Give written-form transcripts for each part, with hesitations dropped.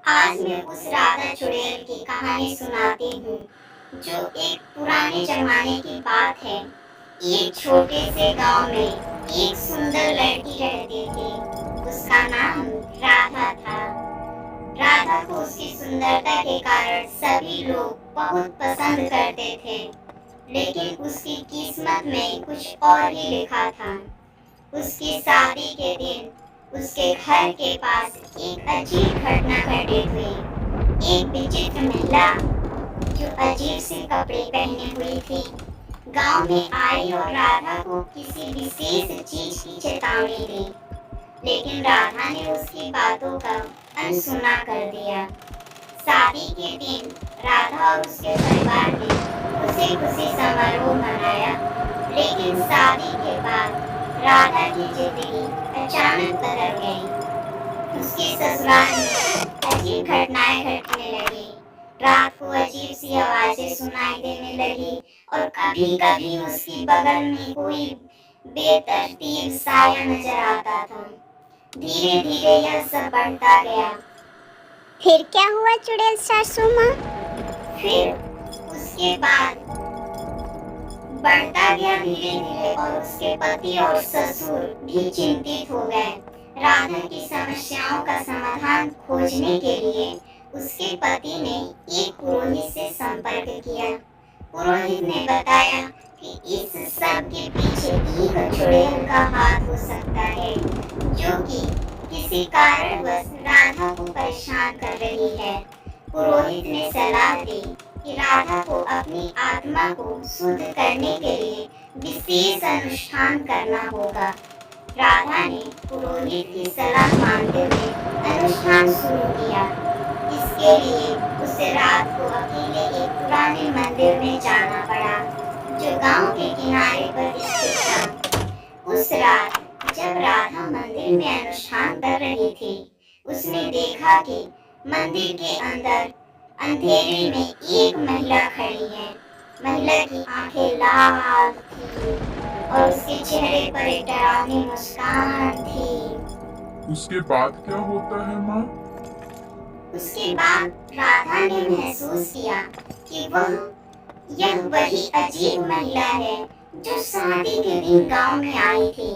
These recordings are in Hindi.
आज मैं उस राधा चुड़ैल की कहानी सुनाती हूँ जो एक पुराने जमाने की बात है। एक छोटे से गांव में एक सुंदर लड़की रहती थी। उसका नाम राधा था। राधा को उसकी सुंदरता के कारण सभी लोग बहुत पसंद करते थे, लेकिन उसकी किस्मत में कुछ और ही लिखा था। उसकी शादी के दिन उसके घर के पास एक अजीब घटना घटित हुई। एक विचित्र महिला जो अजीब से कपड़े पहने हुई थी, गांव में आई और राधा को किसी विशेष चीज की चेतावनी दी, लेकिन राधा ने उसकी बातों का अनसुना कर दिया। शादी के दिन राधा और उसके परिवार ने खुशी खुशी समारोह मनाया, लेकिन शादी के बाद राधा की जिंदगी अचानक बदल गई। उसके ससुराल में अजीब घटनाएं घटने लगी। रात को अजीब सी आवाजें सुनाई देने लगी और कभी-कभी उसकी बगल में कोई बेतरतीब साया नजर आता था। धीरे-धीरे यह सब बढ़ता गया। फिर क्या हुआ चुड़ैल सासू माँ? फिर उसके बाद बढ़ता गया धीरे-धीरे और उसके पति और ससुर भी चिंतित हो गए। राधा की समस्याओं का समाधान खोजने के लिए उसके पति ने एक पुरोहित से संपर्क किया। पुरोहित ने बताया कि इस सब के पीछे एक चुड़ैल का हाथ हो सकता है, जो कि किसी कारणवश राधा को परेशान कर रही है। पुरोहित ने सलाह दी कि राधा को अपनी आत्मा को शुद्ध करने के लिए विशेष अनुष्ठान करना होगा। राधा ने पुरोहित की सलाह मानते हुए अनुष्ठान शुरू किया। इसके लिए उसे रात को अकेले एक पुराने मंदिर में जाना पड़ा, जो गांव के किनारे पर स्थित था। उस रात जब राधा मंदिर में अनुष्ठान कर रही थी, उसने देखा कि मंदिर के अंदर अंधेरे में एक महिला खड़ी है। महिला की आंखें लाल थी और उसके चेहरे पर एक डरावनी मुस्कान थी। उसके बाद क्या होता है माँ? उसके बाद राधा ने महसूस किया कि यह वही अजीब महिला है जो शादी के दिन गांव में आई थी।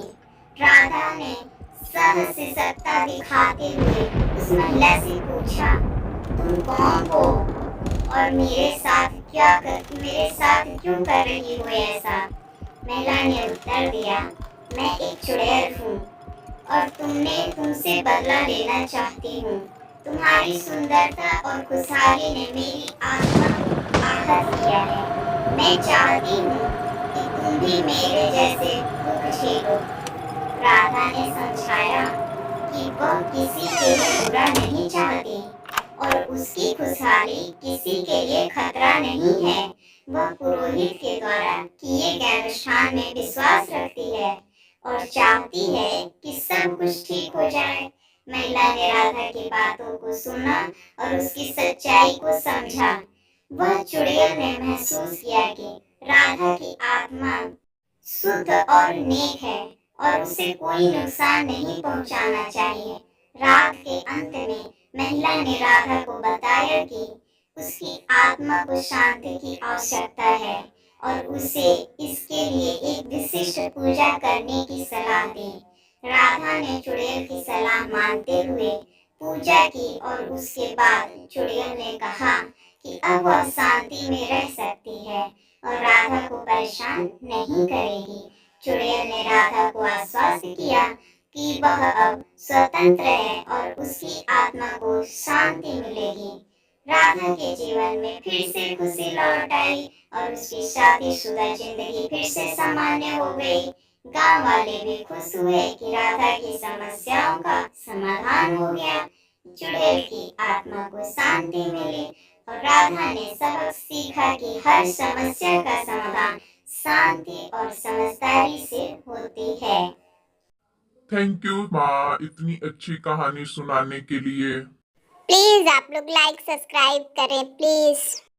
राधा ने सहसिकता दिखाते हुए उस महिला से पूछा, तुम कौन हो और मेरे साथ क्यों कर रही हो ऐसा? महिला ने उत्तर दिया, मैं एक चुड़ैल हूँ और तुमसे बदला लेना चाहती हूँ। तुम्हारी सुंदरता और खुशहाली ने मेरी आत्मा को आहत किया है। मैं चाहती हूँ कि तुम भी मेरे जैसे दुख झेलो। राधा ने समझाया कि वह किसी के लिए बुरा नहीं चाहती और उसकी खुशहाली किसी के लिए खतरा नहीं है। वह पुरोहित के द्वारा किए गए अनुष्ठान में विश्वास रखती है और चाहती है कि सब कुछ ठीक हो जाए। महिला ने राधा की बातों को सुना और उसकी सच्चाई को समझा। वह चुड़ैल ने महसूस किया कि राधा की आत्मा शुद्ध और नेक है और उसे कोई नुकसान नहीं पहुंचाना चाहिए। रात के अंत में महिला ने राधा को बताया कि उसकी आत्मा को शांति की आवश्यकता है और उसे इसके लिए एक विशिष्ट पूजा करने की सलाह दी। राधा ने चुड़ैल की सलाह मानते हुए पूजा की और उसके बाद चुड़ैल ने कहा कि अब वह शांति में रह सकती है और राधा को परेशान नहीं करेगी। चुड़ैल ने राधा को आश्वस्त किया कि वह अब स्वतंत्र है और उसकी आत्मा को शांति मिलेगी। राधा के जीवन में फिर से खुशी लौट आई और उसकी शादीशुदा जिंदगी फिर से सामान्य हो गई। गांव वाले भी खुश हुए कि राधा की समस्याओं का समाधान हो गया। चुड़ैल की आत्मा को शांति मिली और राधा ने सबक सीखा कि हर समस्या का समाधान शांति और समझदारी से होती है। थैंक यू माँ, इतनी अच्छी कहानी सुनाने के लिए। प्लीज आप लोग लाइक सब्सक्राइब करें प्लीज।